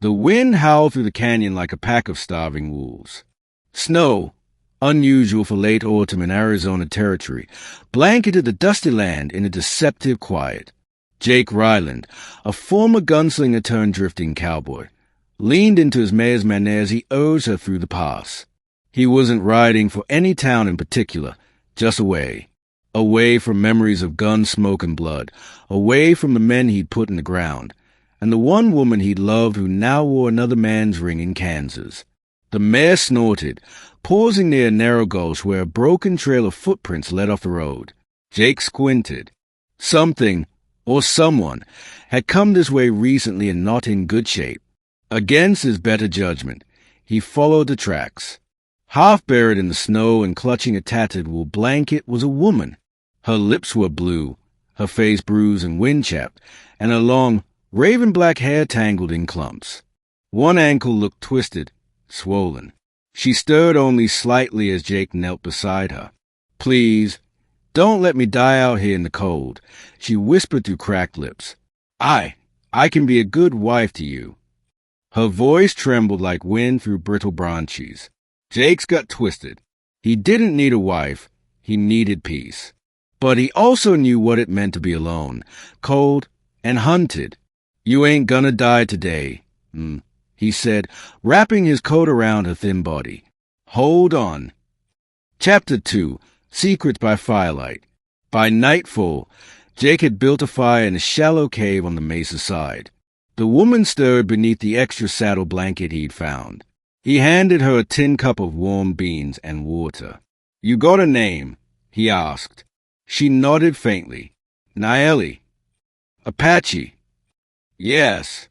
The wind howled through the canyon like a pack of starving wolves. Snow, unusual for late autumn in Arizona territory, blanketed the dusty land in a deceptive quiet. Jake Ryland, a former gunslinger turned drifting cowboy, leaned into his mare's mane as he urged her through the pass. He wasn't riding for any town in particular, just away. Away from memories of gun smoke and blood, away from the men he'd put in the ground, and the one woman he'd loved who now wore another man's ring in Kansas. The mare snorted, pausing near a narrow gulch where a broken trail of footprints led off the road. Jake squinted. Something, or someone, had come this way recently and not in good shape. Against his better judgment, he followed the tracks. Half buried in the snow and clutching a tattered wool blanket was a woman. Her lips were blue, her face bruised and wind-chapped, and her long, raven-black hair tangled in clumps. One ankle looked twisted, swollen. She stirred only slightly as Jake knelt beside her. "Please, don't let me die out here in the cold," she whispered through cracked lips. I can be a good wife to you." Her voice trembled like wind through brittle branches. Jake's gut twisted. He didn't need a wife. He needed peace. But he also knew what it meant to be alone, cold, and hunted. "You ain't gonna die today," he said, wrapping his coat around her thin body. "Hold on." Chapter 2, Secrets by Firelight. By nightfall, Jake had built a fire in a shallow cave on the mesa side. The woman stirred beneath the extra saddle blanket he'd found. He handed her a tin cup of warm beans and water. "You got a name?" he asked. She nodded faintly. "Nayeli." "Apache." "Yes."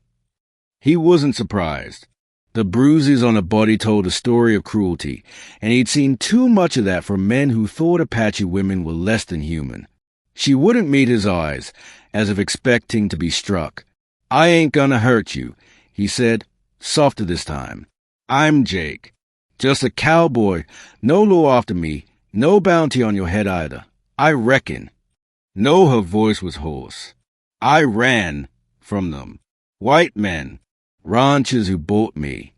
He wasn't surprised. The bruises on her body told a story of cruelty, and he'd seen too much of that from men who thought Apache women were less than human. She wouldn't meet his eyes, as if expecting to be struck. "I ain't gonna hurt you," he said, softer this time. "I'm Jake. Just a cowboy, no law after me, no bounty on your head either. I reckon." No, her voice was hoarse. "I ran from them. White men. Ranchers who bought me."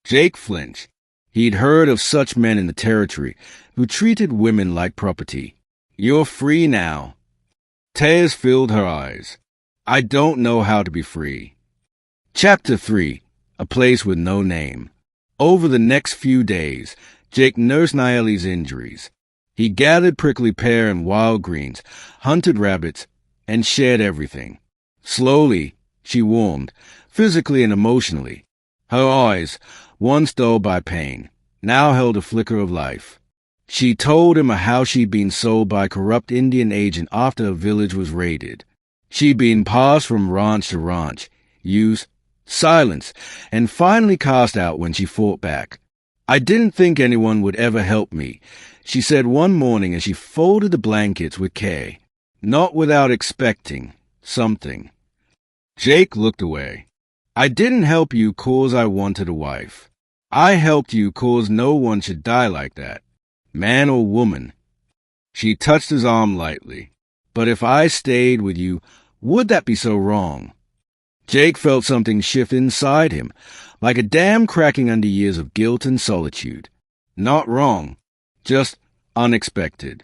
Jake flinched. He'd heard of such men in the territory who treated women like property. "You're free now." Tears filled her eyes. "I don't know how to be free." Chapter 3, A Place with No Name. Over the next few days, Jake nursed Nayeli's injuries. He gathered prickly pear and wild greens, hunted rabbits, and shared everything. Slowly, she warmed, physically and emotionally. Her eyes, once dulled by pain, now held a flicker of life. She told him of how she'd been sold by a corrupt Indian agent after her village was raided. She'd been passed from ranch to ranch, used, silenced, and finally cast out when she fought back. "I didn't think anyone would ever help me," she said one morning as she folded the blankets with care, not without expecting something. Jake looked away. "I didn't help you 'cause I wanted a wife. I helped you 'cause no one should die like that, man or woman." She touched his arm lightly. "But if I stayed with you, would that be so wrong?" Jake felt something shift inside him, like a dam cracking under years of guilt and solitude. Not wrong, just unexpected.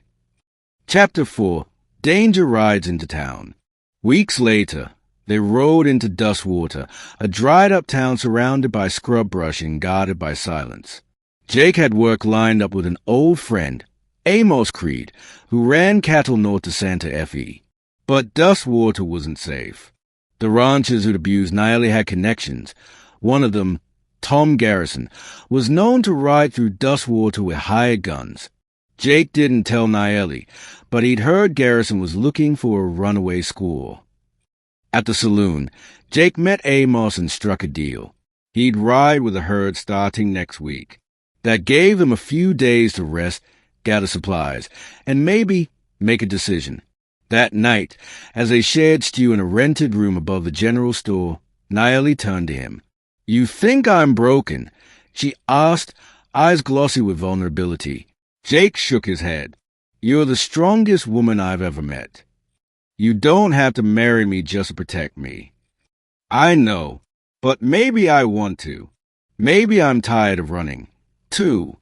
Chapter 4, Danger Rides into Town. Weeks later, they rode into Dustwater, a dried-up town surrounded by scrub brush and guarded by silence. Jake had work lined up with an old friend, Amos Creed, who ran cattle north to Santa Fe. But Dustwater wasn't safe. The ranchers who'd abused Nayeli had connections. One of them, Tom Garrison, was known to ride through Dustwater with hired guns. Jake didn't tell Nayeli, but he'd heard Garrison was looking for a runaway squaw. At the saloon, Jake met Amos and struck a deal. He'd ride with the herd starting next week. That gave them a few days to rest, gather supplies, and maybe make a decision. That night, as they shared stew in a rented room above the general store, Nayeli turned to him. "You think I'm broken?" she asked, eyes glossy with vulnerability. Jake shook his head. "You're the strongest woman I've ever met. You don't have to marry me just to protect me." "I know. But maybe I want to. Maybe I'm tired of running. 2.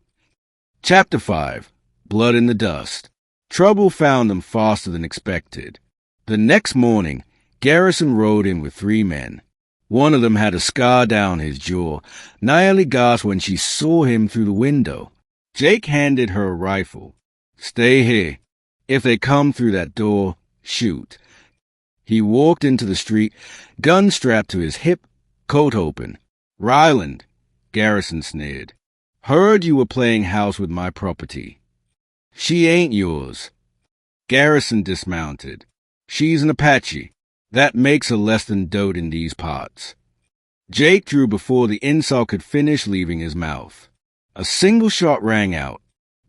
Chapter 5. Blood in the Dust. Trouble found them faster than expected. The next morning, Garrison rode in with 3 men. One of them had a scar down his jaw. Nayeli gasped when she saw him through the window. Jake handed her a rifle. "Stay here. If they come through that door, shoot." He walked into the street, gun strapped to his hip, coat open. "Ryland," Garrison sneered. "Heard you were playing house with my property." "She ain't yours." Garrison dismounted. "She's an Apache. That makes her less than dote in these parts." Jake drew before the insult could finish leaving his mouth. A single shot rang out.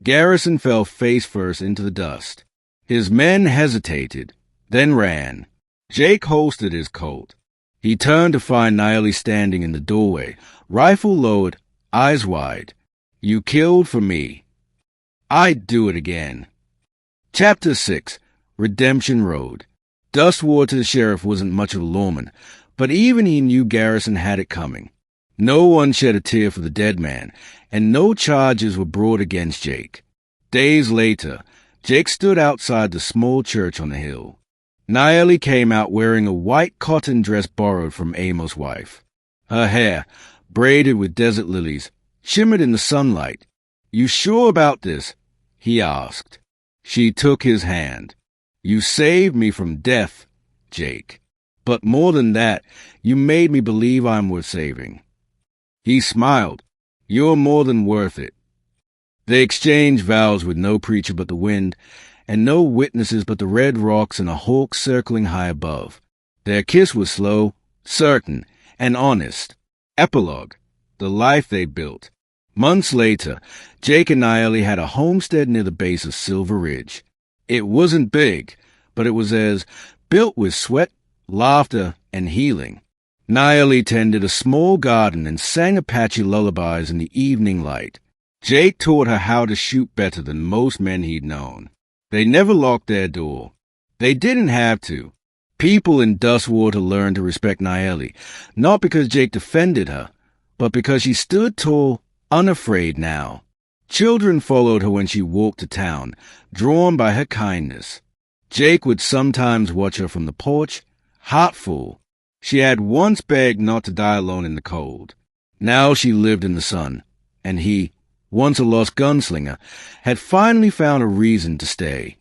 Garrison fell face first into the dust. His men hesitated, then ran. Jake holstered his Colt. He turned to find Nayeli standing in the doorway, rifle lowered, eyes wide. "You killed for me. I'd do it again." Chapter 6. Redemption Road. Dustwater to the sheriff wasn't much of a lawman, but even he knew Garrison had it coming. No one shed a tear for the dead man, and no charges were brought against Jake. Days later, Jake stood outside the small church on the hill. Nayeli came out wearing a white cotton dress borrowed from Amos' wife. Her hair, braided with desert lilies, shimmered in the sunlight. "You sure about this?" he asked. She took his hand. "You saved me from death, Jake. But more than that, you made me believe I'm worth saving." He smiled. "You're more than worth it." They exchanged vows with no preacher but the wind, and no witnesses but the red rocks and a hawk circling high above. Their kiss was slow, certain, and honest. Epilogue. The life they built. Months later, Jake and Nayeli had a homestead near the base of Silver Ridge. It wasn't big, but it was as built with sweat, laughter, and healing. Nayeli tended a small garden and sang Apache lullabies in the evening light. Jake taught her how to shoot better than most men he'd known. They never locked their door. They didn't have to. People in Dustwater learned to respect Nayeli, not because Jake defended her, but because she stood tall, unafraid now. Children followed her when she walked to town, drawn by her kindness. Jake would sometimes watch her from the porch, heart full. She had once begged not to die alone in the cold. Now she lived in the sun, and he, once a lost gunslinger, had finally found a reason to stay.